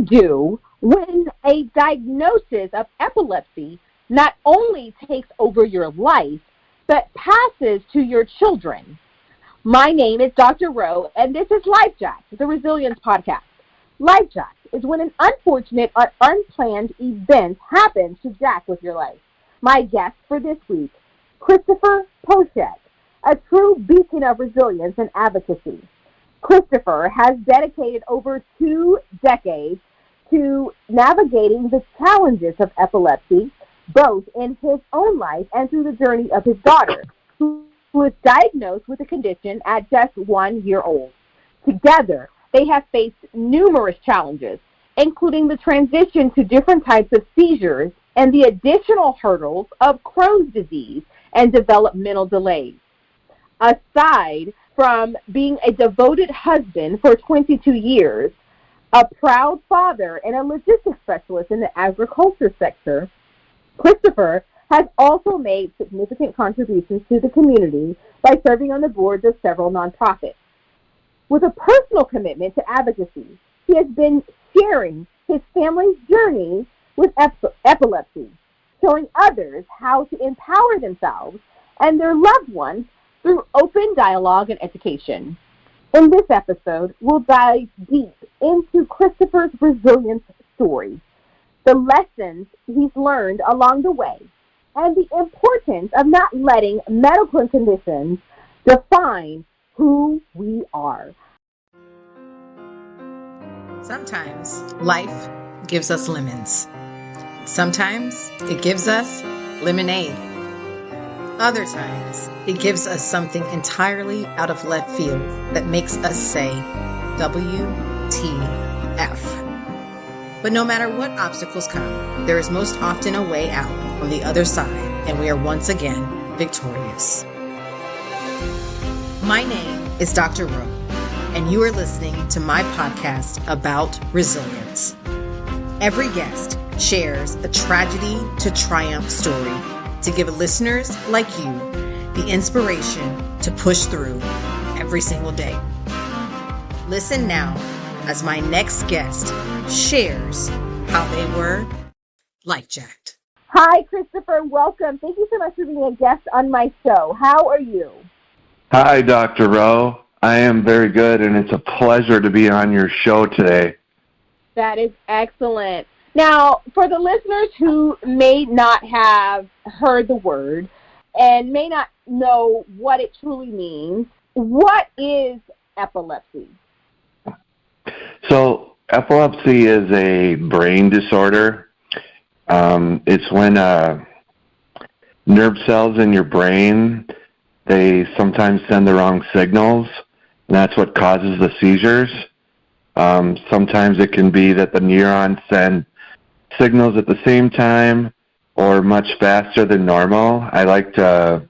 do when a diagnosis of epilepsy not only takes over your life, but passes to your children. My name is Dr. Rowe, and this is LifeJack, the Resilience Podcast. LifeJack is when an unfortunate or unplanned event happens to jack with your life. My guest for this week, Christopher Poshek, a true beacon of resilience and advocacy. Christopher has dedicated over 2 decades to navigating the challenges of epilepsy, both in his own life and through the journey of his daughter, who was diagnosed with the condition at just 1 year old. Together, they have faced numerous challenges, including the transition to different types of seizures and the additional hurdles of Crohn's disease and developmental delays. Aside from being a devoted husband for 22 years, a proud father, and a logistics specialist in the agriculture sector, Christopher has also made significant contributions to the community by serving on the boards of several nonprofits. With a personal commitment to advocacy, he has been sharing his family's journey with epilepsy, showing others how to empower themselves and their loved ones through open dialogue and education. In this episode, we'll dive deep into Christopher's resilience story, the lessons he's learned along the way, and the importance of not letting medical conditions define who we are. Sometimes life gives us lemons. Sometimes it gives us lemonade. Other times, it gives us something entirely out of left field that makes us say, WTF. But no matter what obstacles come, there is most often a way out on the other side, and we are once again victorious. My name is Dr. Rowe, and you are listening to my podcast about resilience. Every guest shares a tragedy to triumph story to give listeners like you the inspiration to push through every single day. Listen now as my next guest shares how they were life-jacked. Hi, Christopher. Welcome. Thank you so much for being a guest on my show. How are you? Hi, Dr. Rowe. I am very good, and it's a pleasure to be on your show today. That is excellent. Now, for the listeners who may not have heard the word and may not know what it truly means, what is epilepsy? So, epilepsy is a brain disorder. It's when nerve cells in your brain, they sometimes send the wrong signals, and that's what causes the seizures. Sometimes it can be that the neurons send signals at the same time or much faster than normal. I like to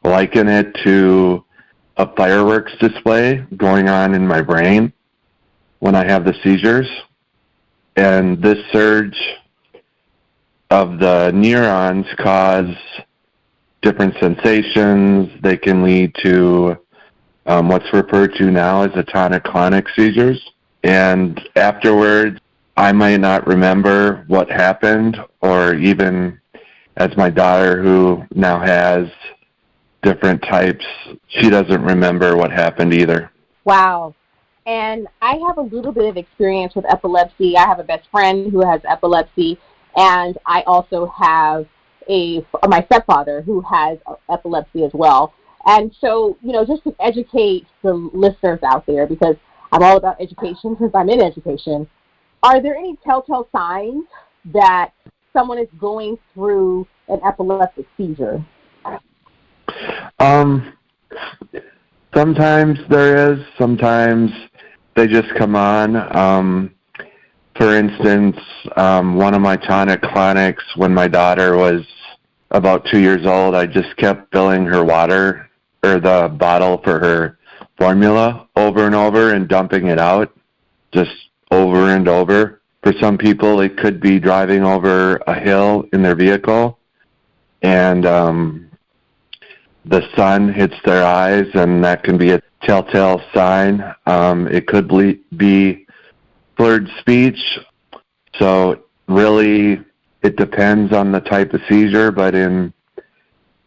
liken it to a fireworks display going on in my brain when I have the seizures. And this surge of the neurons cause different sensations. They can lead to what's referred to now as tonic-clonic seizures. And afterwards, I might not remember what happened, or even as my daughter, who now has different types, she doesn't remember what happened either. Wow. And I have a little bit of experience with epilepsy. I have a best friend who has epilepsy, and I also have my stepfather who has epilepsy as well. And so, just to educate the listeners out there, because I'm all about education since I'm in education, are there any telltale signs that someone is going through an epileptic seizure? Sometimes there is. Sometimes they just come on. For instance, one of my tonic-clonics, when my daughter was about 2 years old, I just kept filling her water, or the bottle for her formula, over and over and dumping it out, just over and over. For some people, it could be driving over a hill in their vehicle, and the sun hits their eyes, and that can be a telltale sign. It could be blurred speech. So really, it depends on the type of seizure, but in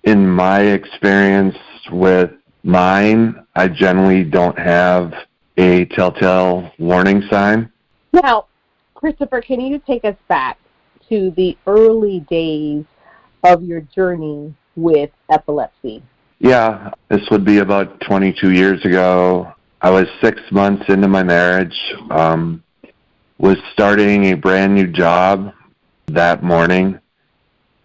my experience with mine, I generally don't have a telltale warning sign. Now, Christopher, can you take us back to the early days of your journey with epilepsy? Yeah, this would be about 22 years ago. I was 6 months into my marriage, was starting a brand new job that morning,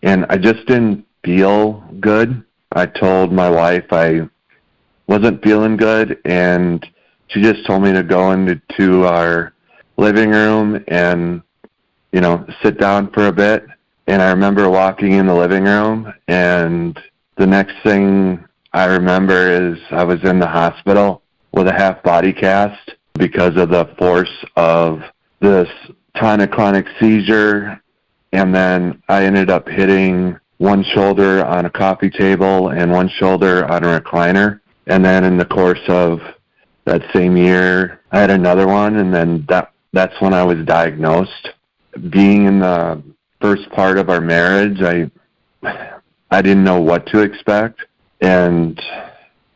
and I just didn't feel good. I told my wife I wasn't feeling good, and she just told me to go into our living room and, sit down for a bit. And I remember walking in the living room, and the next thing I remember is I was in the hospital with a half body cast because of the force of this tonic-clonic seizure. And then I ended up hitting one shoulder on a coffee table and one shoulder on a recliner. And then in the course of that same year, I had another one, and then that's when I was diagnosed. Being in the first part of our marriage, I didn't know what to expect. And,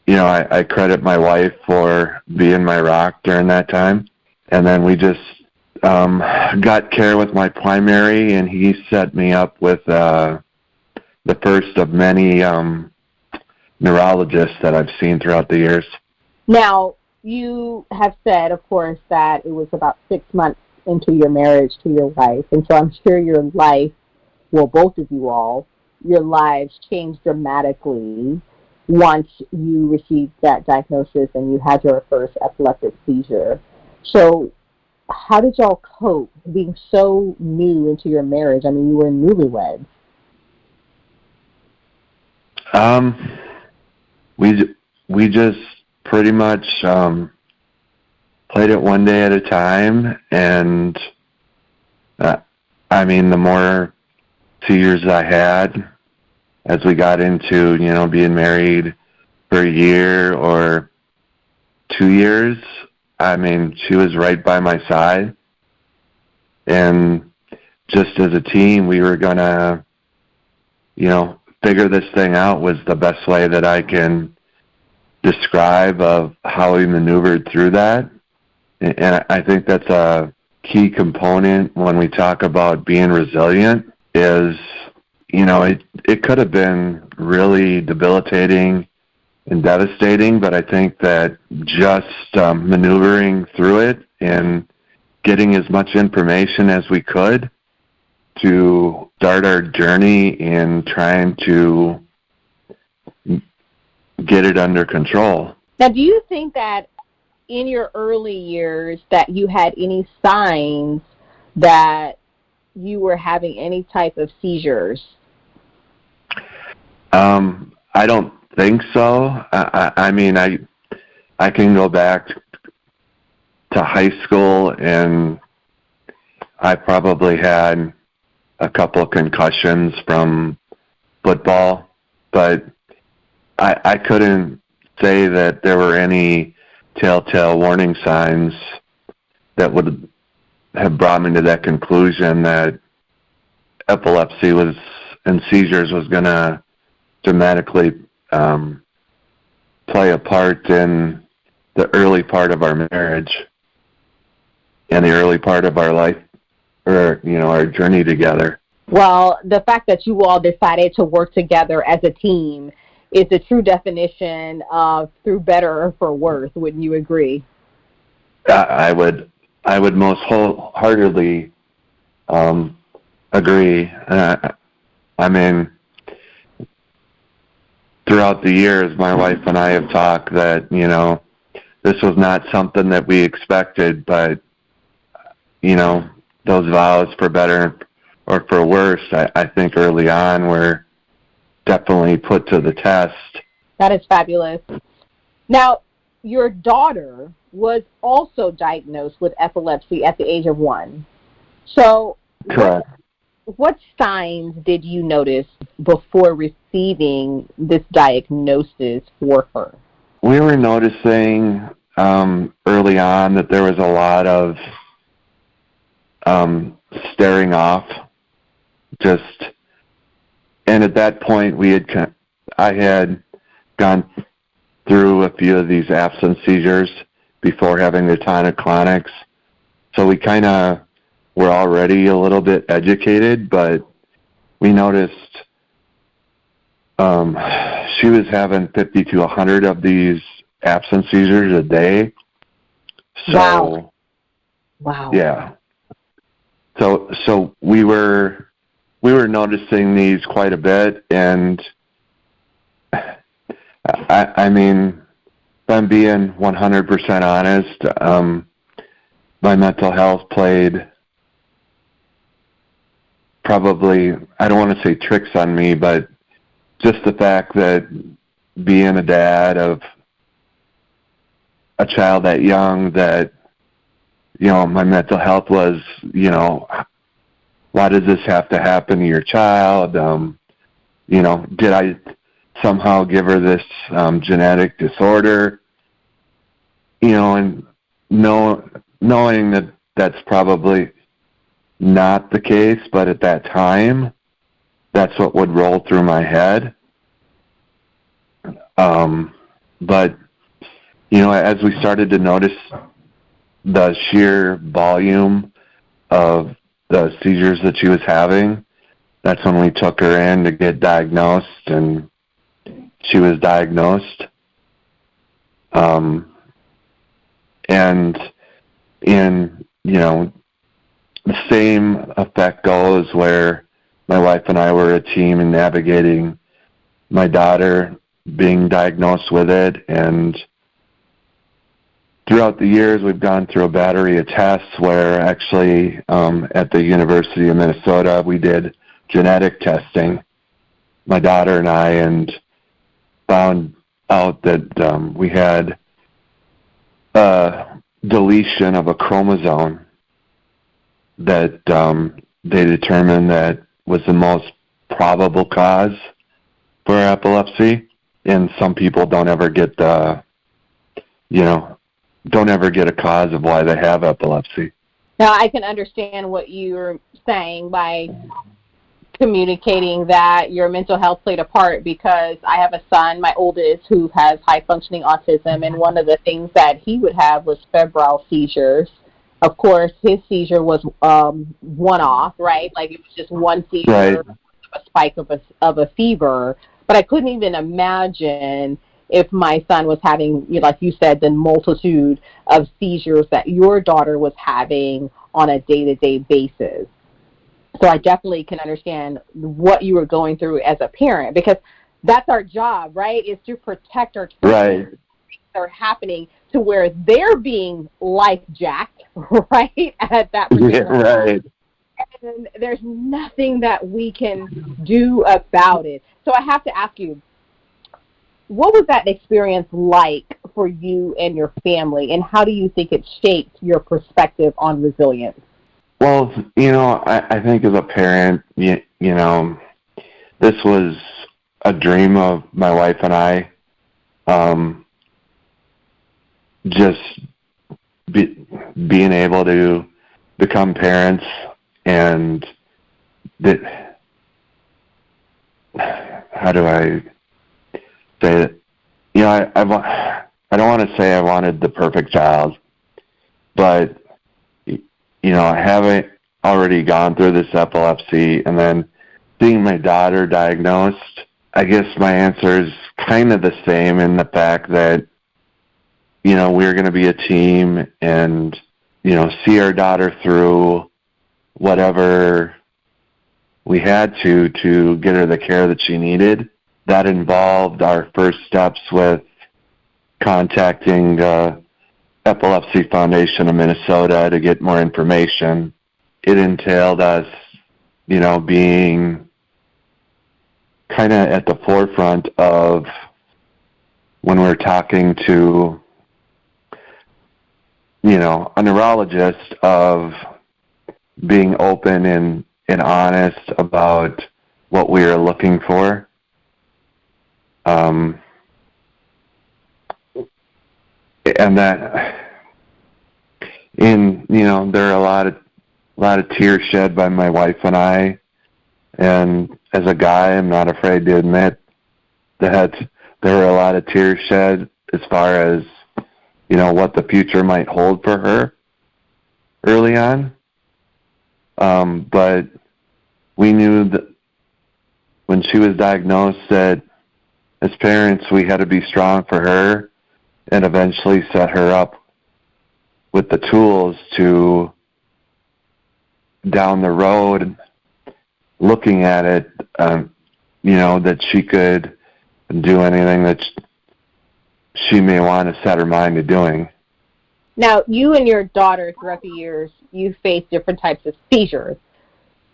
I credit my wife for being my rock during that time. And then we just got care with my primary, and he set me up with the first of many neurologists that I've seen throughout the years. Now, you have said, of course, that it was about 6 months into your marriage to your wife, and so I'm sure your life, well, both of you all, your lives changed dramatically once you received that diagnosis and you had your first epileptic seizure. So how did y'all cope being so new into your marriage? I mean, you were newlyweds. We just pretty much played it one day at a time, and the more seizures I had as we got into, being married for a year or 2 years, she was right by my side. And just as a team, we were going to, figure this thing out was the best way that I can describe of how we maneuvered through that. And I think that's a key component when we talk about being resilient is, it could have been really debilitating and devastating, but I think that just maneuvering through it and getting as much information as we could to start our journey in trying to get it under control. Now, do you think that in your early years that you had any signs that you were having any type of seizures? I don't think so. I can go back to high school, and I probably had a couple of concussions from football, but I couldn't say that there were any telltale warning signs that would have brought me to that conclusion that epilepsy and seizures was going to dramatically play a part in the early part of our marriage and the early part of our life, or our journey together. Well, the fact that you all decided to work together as a team is the true definition of through better or for worse. Wouldn't you agree? I would most wholeheartedly agree. Throughout the years, my wife and I have talked that, this was not something that we expected, but, those vows for better or for worse, I think early on were definitely put to the test. That is fabulous. Now, your daughter was also diagnosed with epilepsy at the age of 1. So Correct. What signs did you notice before receiving this diagnosis for her? We were noticing early on that there was a lot of staring off. And at that point, I had gone through a few of these absence seizures before having the tonic-clonics. So we kind of were already a little bit educated, but we noticed she was having 50 to 100 of these absence seizures a day. So, Wow. Yeah. So we were noticing these quite a bit, and I mean, if I'm being 100% honest, my mental health played probably, I don't want to say tricks on me, but just the fact that being a dad of a child that young, that, my mental health was, why does this have to happen to your child? Did I somehow give her this genetic disorder? And knowing that that's probably not the case, but at that time, that's what would roll through my head. But, as we started to notice the sheer volume of the seizures that she was having, that's when we took her in to get diagnosed, and she was diagnosed. And the same effect goes where my wife and I were a team in navigating my daughter being diagnosed with it, and throughout the years, we've gone through a battery of tests where actually at the University of Minnesota, we did genetic testing, my daughter and I, and found out that we had a deletion of a chromosome that they determined that was the most probable cause for epilepsy. And some people don't ever get a cause of why they have epilepsy. Now, I can understand what you're saying by communicating that your mental health played a part, because I have a son, my oldest, who has high-functioning autism, and one of the things that he would have was febrile seizures. Of course, his seizure was one-off, right? Like it was just one seizure, Right. A spike of a fever. But I couldn't even imagine if my son was having, like you said, the multitude of seizures that your daughter was having on a day-to-day basis. So I definitely can understand what you were going through as a parent, because that's our job, right? Is to protect our children. Right. Things are happening to where they're being life-jacked, right, at that particular time. Right. And there's nothing that we can do about it. So I have to ask you, what was that experience like for you and your family, and how do you think it shaped your perspective on resilience? Well, I think as a parent, this was a dream of my wife and I. Just being able to become parents, and that, how do I say it? I don't want to say I wanted the perfect child, but having already gone through this epilepsy and then seeing my daughter diagnosed, I guess my answer is kind of the same, in the fact that, we're going to be a team and, see our daughter through whatever we had to get her the care that she needed. That involved our first steps with contacting the Epilepsy Foundation of Minnesota to get more information. It entailed us, being kind of at the forefront of, when we're talking to, a neurologist, of being open and honest about what we are looking for. And that, there are a lot of a lot of tears shed by my wife and I. And as a guy, I'm not afraid to admit that there were a lot of tears shed as far as, what the future might hold for her early on. But we knew that when she was diagnosed that as parents, we had to be strong for her and eventually set her up with the tools to, down the road, looking at it, that she could do anything that she may want to set her mind to doing. Now, you and your daughter, throughout the years, you faced different types of seizures.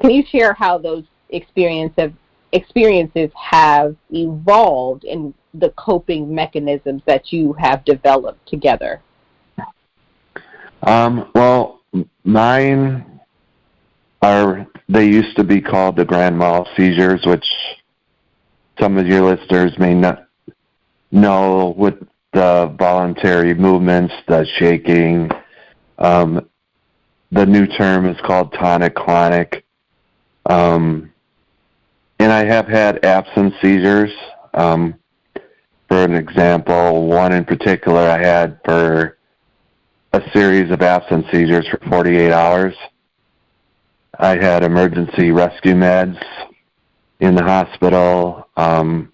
Can you share how those experiences have evolved in the coping mechanisms that you have developed together? Well, mine they used to be called the grand mal seizures, which some of your listeners may not know, with the voluntary movements, the shaking. The new term is called tonic-clonic. And I have had absence seizures. For an example, one in particular I had for a series of absence seizures for 48 hours. I had emergency rescue meds in the hospital. And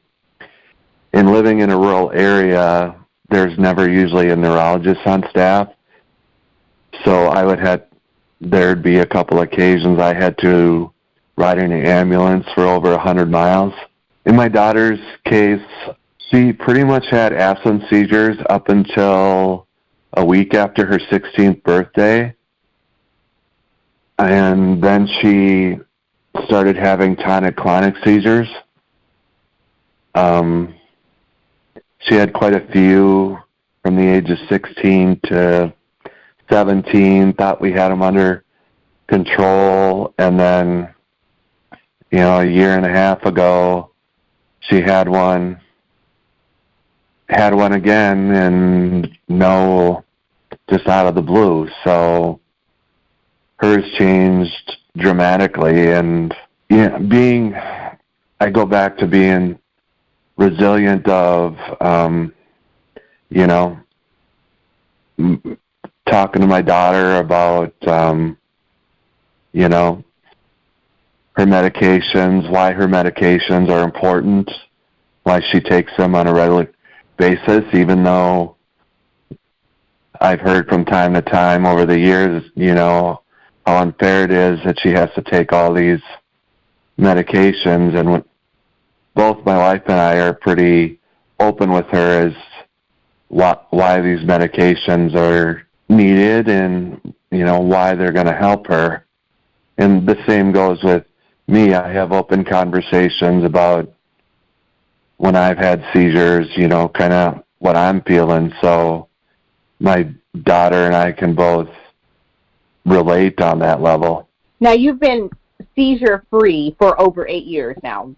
living in a rural area, there's never usually a neurologist on staff. So there'd be a couple occasions I had to ride in an ambulance for over 100 miles. In my daughter's case, she pretty much had absence seizures up until a week after her 16th birthday. And then she started having tonic-clonic seizures. She had quite a few from the age of 16 to 17, thought we had them under control, and then, a year and a half ago, she had one again, and just out of the blue. So hers changed dramatically, and I go back to being resilient of, talking to my daughter about, her medications, why her medications are important, why she takes them on a regular basis, even though I've heard from time to time over the years, how unfair it is that she has to take all these medications. And both my wife and I are pretty open with her as why these medications are needed and, why they're going to help her. And the same goes with me. I have open conversations about when I've had seizures, kind of what I'm feeling. So my daughter and I can both relate on that level. Now, you've been seizure-free for over 8 years now.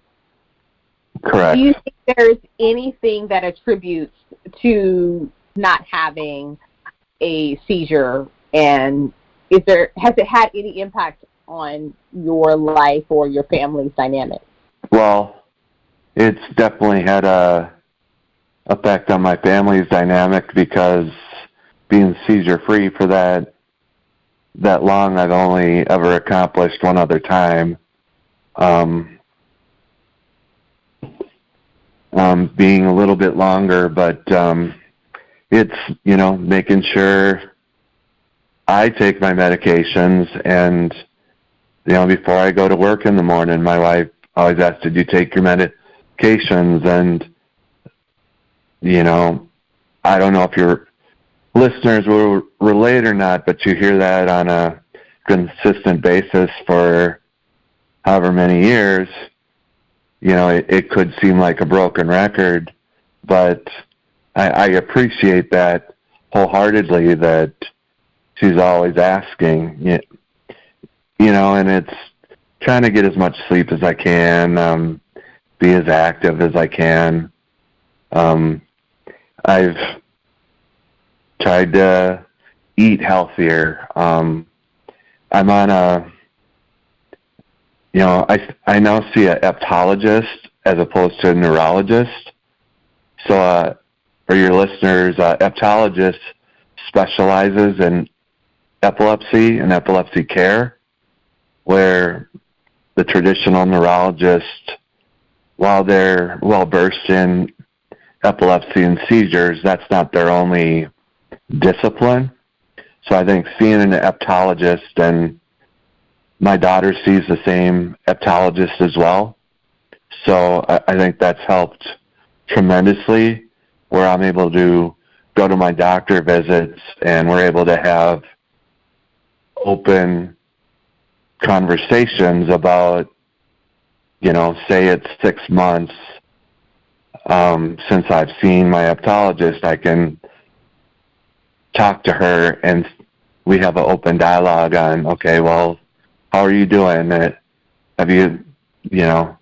Correct. Do you think there's anything that attributes to not having a seizure, and has it had any impact on your life or your family's dynamic? Well, it's definitely had a effect on my family's dynamic, because being seizure-free for that long, I've only ever accomplished one other time. Being a little bit longer, but it's, making sure I take my medications, and, before I go to work in the morning, my wife always asks, did you take your medications? And, I don't know if your listeners will relate or not, but you hear that on a consistent basis for however many years. It could seem like a broken record, but I appreciate that wholeheartedly, that she's always asking, and it's trying to get as much sleep as I can, be as active as I can. I've tried to eat healthier. I'm on I now see an epileptologist as opposed to a neurologist. So, for your listeners, epileptologist specializes in epilepsy and epilepsy care, where the traditional neurologist, while they're well-versed in epilepsy and seizures, that's not their only discipline. So I think seeing an epileptologist, and my daughter sees the same epileptologist as well. So I think that's helped tremendously, where I'm able to go to my doctor visits and we're able to have open conversations about, say it's 6 months since I've seen my epileptologist. I can talk to her and we have an open dialogue on, okay, well, how are you doing? Have you, do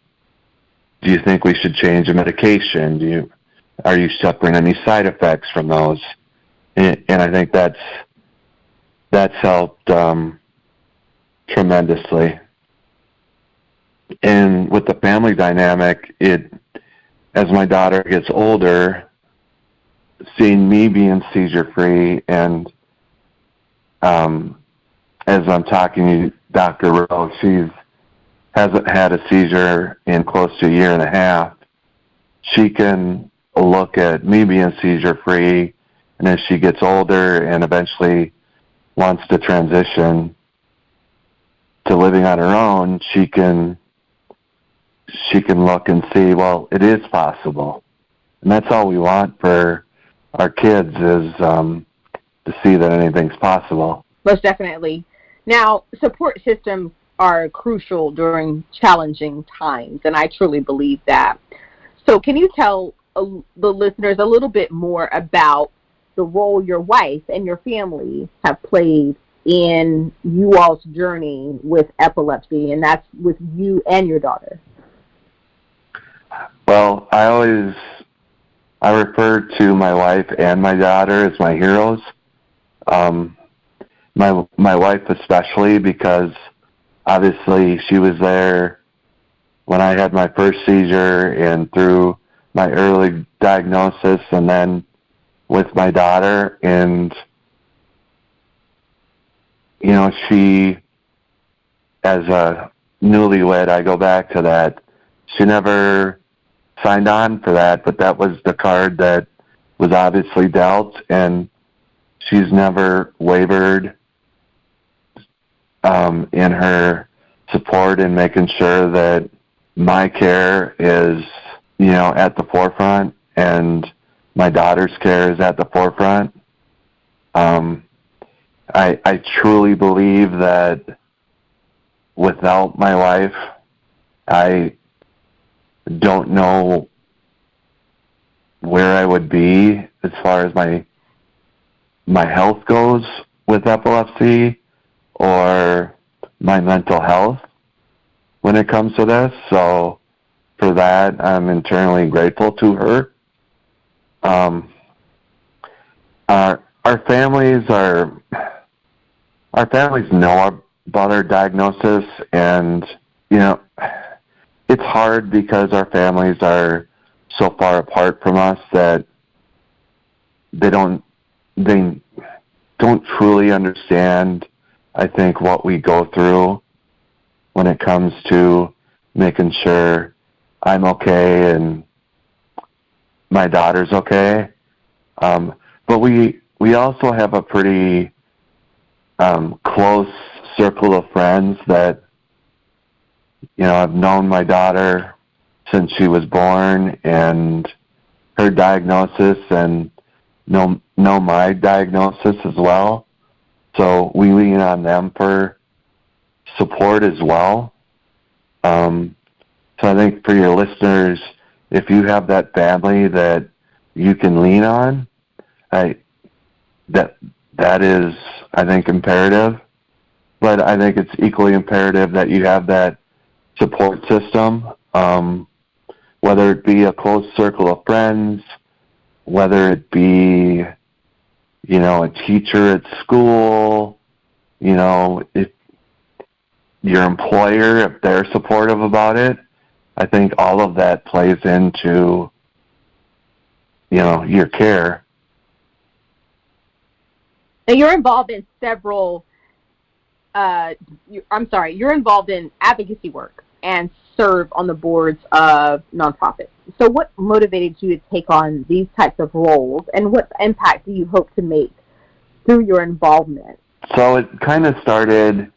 you think we should change the medication? Are you suffering any side effects from those? And I think that's helped tremendously. And with the family dynamic, as my daughter gets older, seeing me being seizure-free, and as I'm talking to Dr. Rowe, she hasn't had a seizure in close to a year and a half. She can look at me being seizure-free, and as she gets older and eventually wants to transition to living on her own, she can look and see, well, it is possible. And that's all we want for our kids, is to see that anything's possible. Most definitely. Now, support systems are crucial during challenging times, and I truly believe that. So can you tell the listeners a little bit more about the role your wife and your family have played in you all's journey with epilepsy, and that's with you and your daughter? Well, I refer to my wife and my daughter as my heroes. My wife especially, because obviously she was there when I had my first seizure and through my early diagnosis, and then with my daughter. And she, as a newlywed, I go back to that, she never signed on for that, but that was the card that was obviously dealt, and she's never wavered in her support and making sure that my care is, at the forefront, and my daughter's care is at the forefront. I truly believe that without my wife, I don't know where I would be as far as my health goes with epilepsy, or my mental health when it comes to this. So for that, I'm internally grateful to her. Our families know about our diagnosis, and it's hard because our families are so far apart from us that they don't truly understand, I think, what we go through when it comes to making sure I'm okay and my daughter's okay. But we also have a pretty close circle of friends that, I've known my daughter since she was born, and her diagnosis, and know my diagnosis as well. So we lean on them for support as well. So I think for your listeners, if you have that family that you can lean on, that is, I think, imperative. But I think it's equally imperative that you have that support system, whether it be a close circle of friends, whether it be, a teacher at school, if your employer, if they're supportive about it. I think all of that plays into, your care. Now, you're involved in several, you're involved in advocacy work and serve on the boards of nonprofits. So what motivated you to take on these types of roles, and what impact do you hope to make through your involvement? So it kind of started,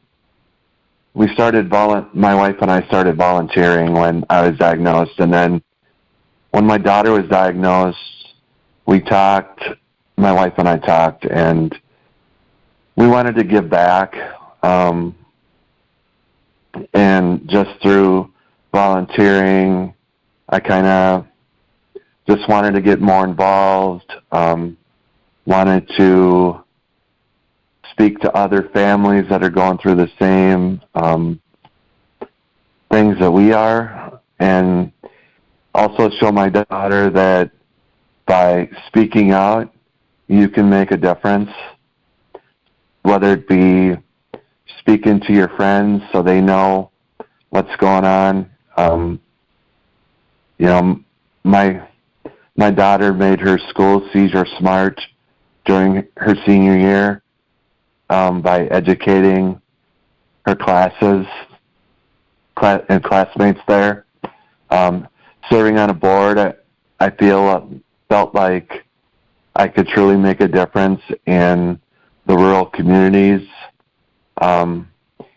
my wife and I started volunteering when I was diagnosed, and then when my daughter was diagnosed, my wife and I talked, and we wanted to give back, and just through volunteering, I kind of just wanted to get more involved, wanted to speak to other families that are going through the same things that we are, and also show my daughter that by speaking out, you can make a difference, whether it be speaking to your friends so they know what's going on. My daughter made her school seizure smart during her senior year by educating her classes and classmates there. Serving on a board, I felt like I could truly make a difference in the rural communities in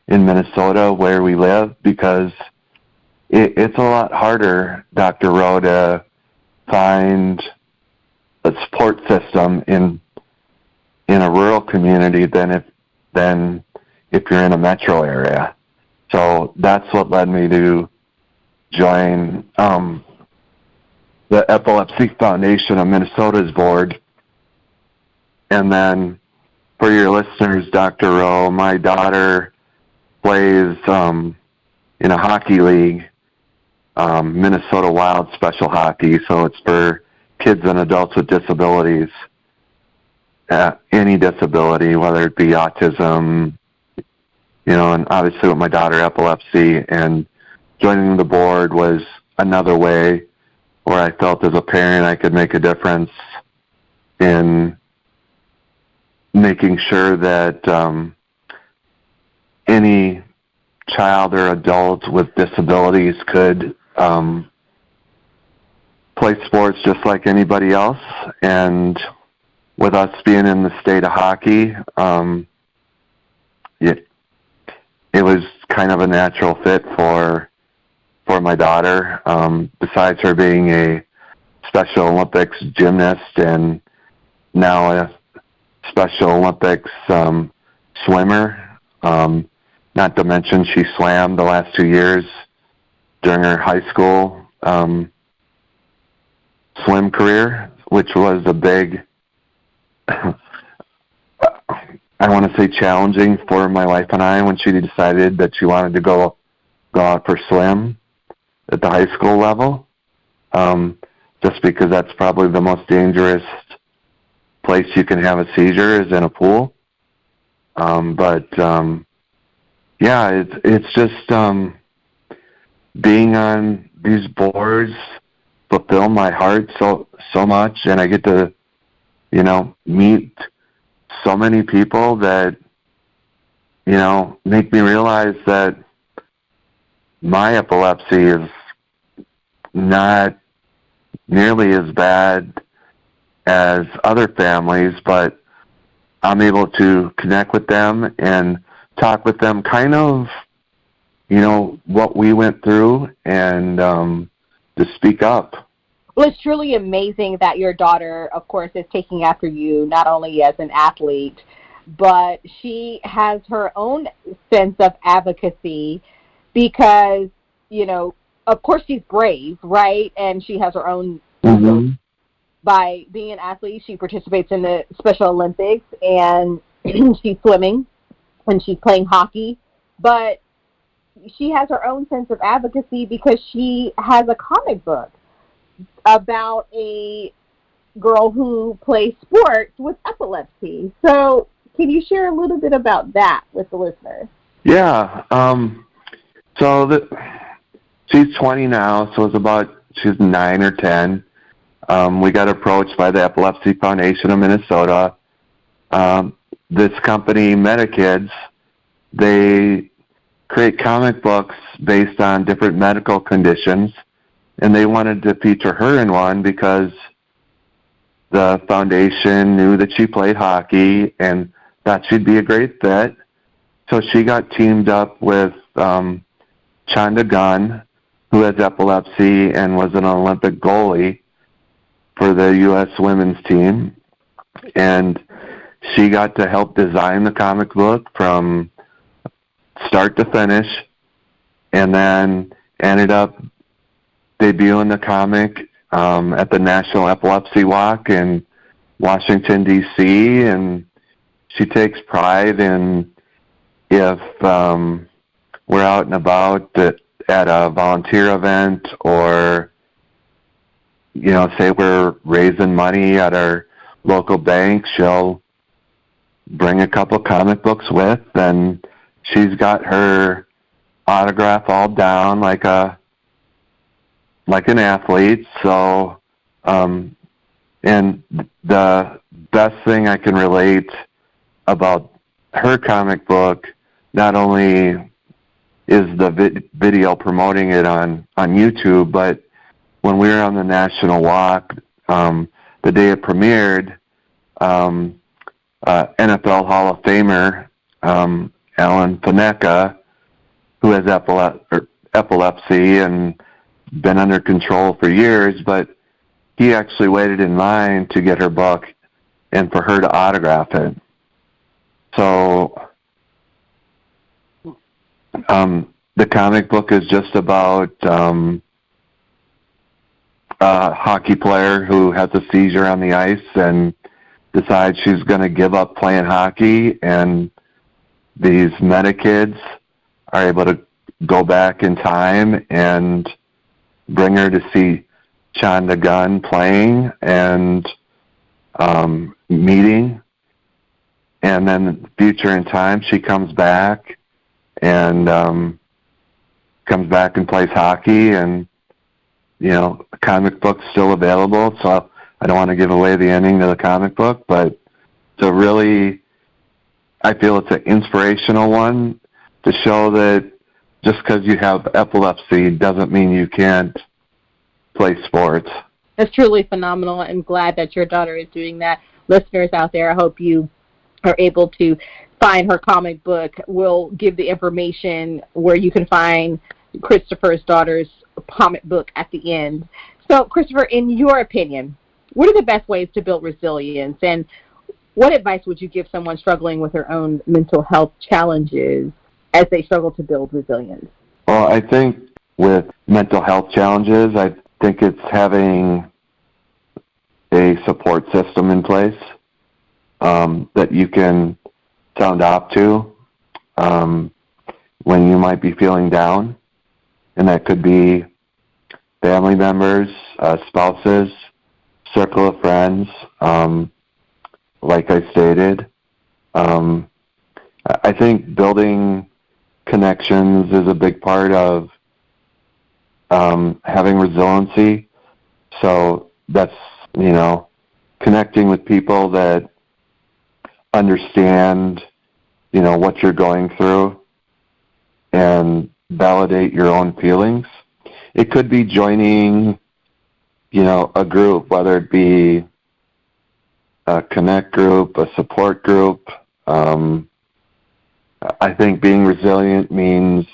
Minnesota where we live, because it's a lot harder, Dr. Rowe, to find a support system in a rural community than if you're in a metro area. So that's what led me to join the Epilepsy Foundation of Minnesota's board. And then for your listeners, Dr. Rowe, my daughter plays in a hockey league, Minnesota Wild Special Hockey, so it's for kids and adults with disabilities, any disability, whether it be autism, and obviously with my daughter, epilepsy, and joining the board was another way where I felt as a parent I could make a difference in making sure that any child or adult with disabilities could play sports just like anybody else. And with us being in the state of hockey, it was kind of a natural fit for my daughter. Besides her being a Special Olympics gymnast and now a Special Olympics swimmer, not to mention she swam the last 2 years during her high school swim career, which was a big, I want to say challenging for my wife and I when she decided that she wanted to go out for swim at the high school level, just because that's probably the most dangerous place you can have a seizure is in a pool. It's just being on these boards fulfill my heart so much, and I get to meet so many people that make me realize that my epilepsy is not nearly as bad as other families, but I'm able to connect with them and talk with them kind of, what we went through and to speak up. Well, it's truly amazing that your daughter, of course, is taking after you, not only as an athlete, but she has her own sense of advocacy because, of course she's brave, right? And she has her own, by being an athlete, she participates in the Special Olympics, and she's swimming, and she's playing hockey. But she has her own sense of advocacy because she has a comic book about a girl who plays sports with epilepsy. So can you share a little bit about that with the listeners? Yeah. She's 20 now, so she's 9 or 10. We got approached by the Epilepsy Foundation of Minnesota. This company, MetaKids, they create comic books based on different medical conditions, and they wanted to feature her in one because the foundation knew that she played hockey and thought she'd be a great fit. So she got teamed up with Chanda Gunn, who has epilepsy and was an Olympic goalie for the U.S. women's team. And she got to help design the comic book from start to finish, and then ended up debuting the comic at the National Epilepsy Walk in Washington, D.C., and she takes pride in if we're out and about at a volunteer event, or, say we're raising money at our local bank, she'll bring a couple comic books with, and she's got her autograph all down like an athlete. So, and the best thing I can relate about her comic book, not only is the video promoting it on YouTube, but when we were on the National Walk, the day it premiered, NFL Hall of Famer Alan Panecka, who has epilepsy and been under control for years, but he actually waited in line to get her book and for her to autograph it. So the comic book is just about a hockey player who has a seizure on the ice and decides she's going to give up playing hockey, and these MetaKids are able to go back in time and bring her to see Chanda Gunn playing and meeting. And then future in time, she comes back and plays hockey, and the comic book's still available. So I don't want to give away the ending to the comic book, but I feel it's an inspirational one to show that just because you have epilepsy doesn't mean you can't play sports. That's truly phenomenal. I'm glad that your daughter is doing that. Listeners out there, I hope you are able to find her comic book. We'll give the information where you can find Christopher's daughter's comic book at the end. So, Christopher, in your opinion, what are the best ways to build resilience, and what advice would you give someone struggling with their own mental health challenges as they struggle to build resilience? Well, I think with mental health challenges, I think it's having a support system in place that you can sound off to when you might be feeling down. And that could be family members, spouses, circle of friends, like I stated. I think building connections is a big part of having resiliency. So that's, connecting with people that understand, what you're going through and validate your own feelings. It could be joining, a group, whether it be a connect group, a support group. I think being resilient means,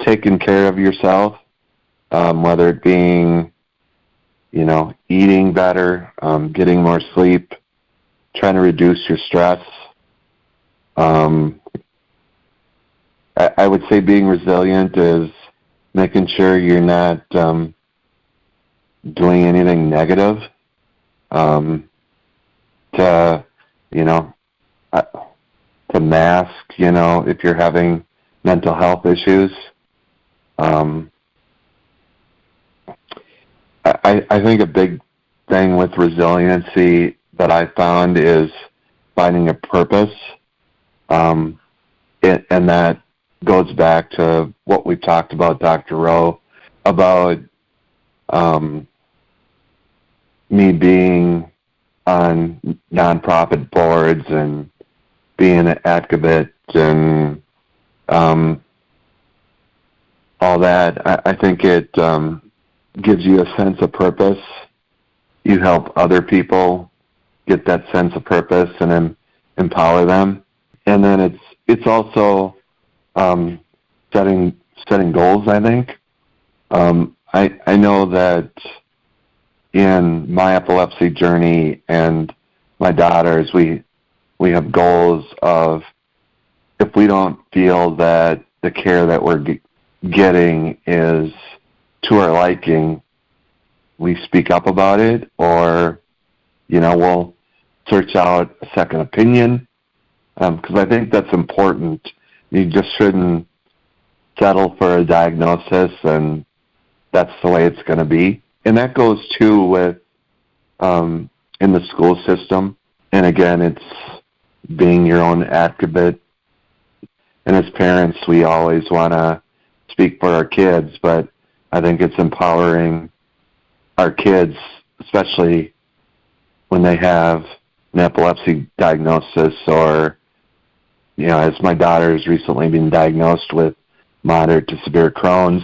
taking care of yourself, whether it being, eating better, getting more sleep, trying to reduce your stress. I would say being resilient is making sure you're not doing anything negative to mask, if you're having mental health issues. I think a big thing with resiliency that I found is finding a purpose. and that goes back to what we talked about, Dr. Rowe, about me being on nonprofit boards and being an advocate and all that. I think it gives you a sense of purpose. You help other people get that sense of purpose and empower them. And then it's also setting goals, I think. I know that in my epilepsy journey and my daughters, we have goals of, if we don't feel that the care that we're getting is to our liking, we speak up about it, or, we'll search out a second opinion, because I think that's important. You just shouldn't settle for a diagnosis and that's the way it's going to be. And that goes too with in the school system. And again, it's being your own advocate. And as parents, we always want to speak for our kids, but I think it's empowering our kids, especially when they have an epilepsy diagnosis, or, as my daughter has recently been diagnosed with moderate to severe Crohn's,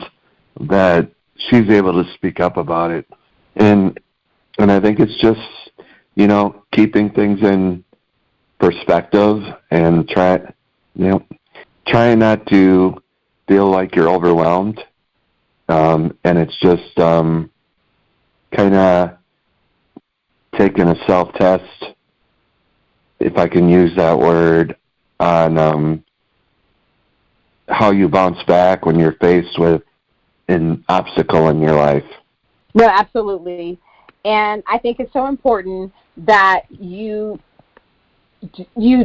that she's able to speak up about it. And I think it's just, keeping things in perspective and trying not to feel like you're overwhelmed. And it's just kind of taking a self-test, if I can use that word, on how you bounce back when you're faced with an obstacle in your life. No, absolutely. And I think it's so important that you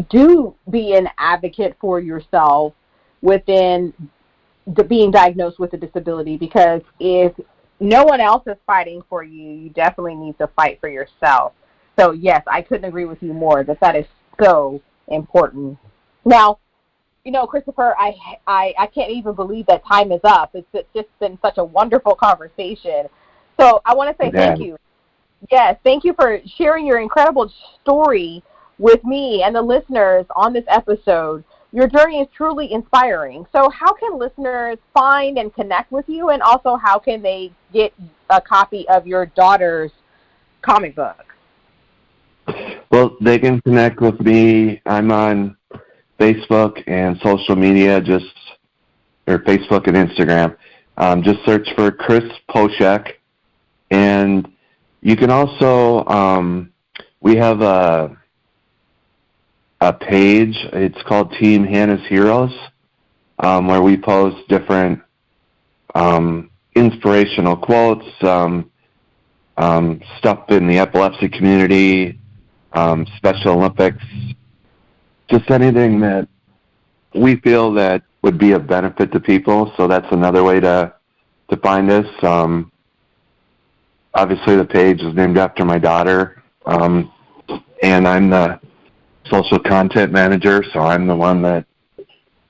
do be an advocate for yourself within being diagnosed with a disability, because if no one else is fighting for you, you definitely need to fight for yourself. So yes, I couldn't agree with you more that is so important. Now, Christopher, I can't even believe that time is up. It's just been such a wonderful conversation. So I want to say thank you. Yes, thank you for sharing your incredible story with me and the listeners on this episode. Your journey is truly inspiring. So how can listeners find and connect with you, and also how can they get a copy of your daughter's comic book? Well, they can connect with me. I'm on Facebook and social media, or Facebook and Instagram. Just search for Chris Poshek. And you can also, we have a page. It's called Team Hannah's Heroes, where we post different inspirational quotes, stuff in the epilepsy community, Special Olympics, just anything that we feel that would be of benefit to people. So that's another way to find us. Obviously, the page is named after my daughter, and I'm the social content manager, so I'm the one that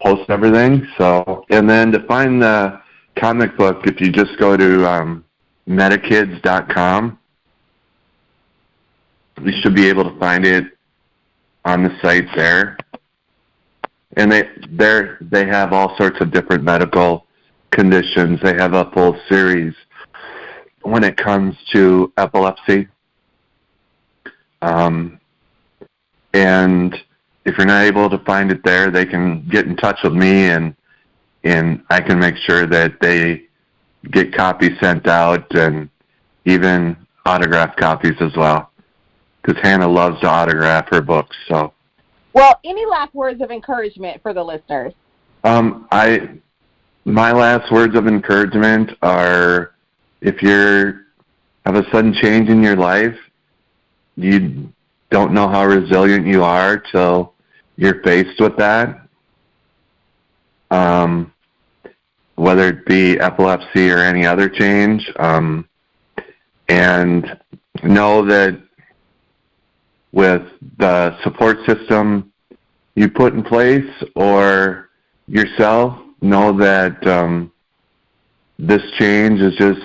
posts everything. So, and then to find the comic book, if you just go to metakids.com, you should be able to find it on the site there. And they have all sorts of different medical conditions. They have a full series when it comes to epilepsy. And if you're not able to find it there, they can get in touch with me, and I can make sure that they get copies sent out, and even autographed copies as well, because Hannah loves to autograph her books. So, well, any last words of encouragement for the listeners? My last words of encouragement are, if you have a sudden change in your life, you don't know how resilient you are till you're faced with that, whether it be epilepsy or any other change, and know that with the support system you put in place, or yourself. Know that this change is just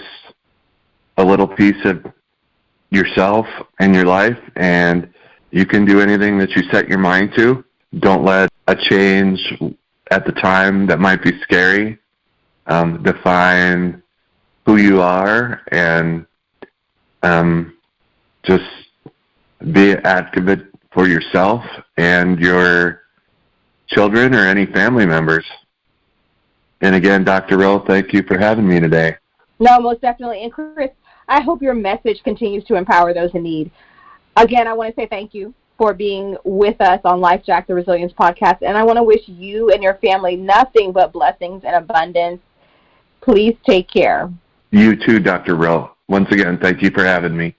a little piece of yourself and your life, and you can do anything that you set your mind to. Don't let a change at the time that might be scary define who you are, and just be an advocate for yourself and your children or any family members. And again, Dr. Rowe, thank you for having me today. No, most definitely. And Chris, I hope your message continues to empower those in need. Again, I want to say thank you for being with us on Life Jack, the Resilience Podcast. And I want to wish you and your family nothing but blessings and abundance. Please take care. You too, Dr. Rowe. Once again, thank you for having me.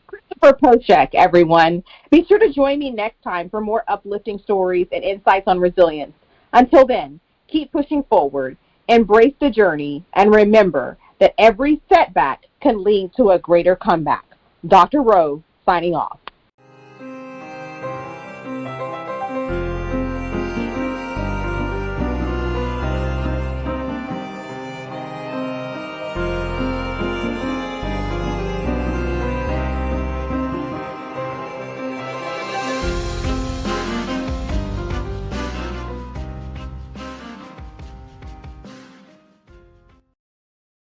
Christopher Poshek, everyone. Be sure to join me next time for more uplifting stories and insights on resilience. Until then, keep pushing forward, embrace the journey, and remember that every setback can lead to a greater comeback. Dr. Rowe, signing off.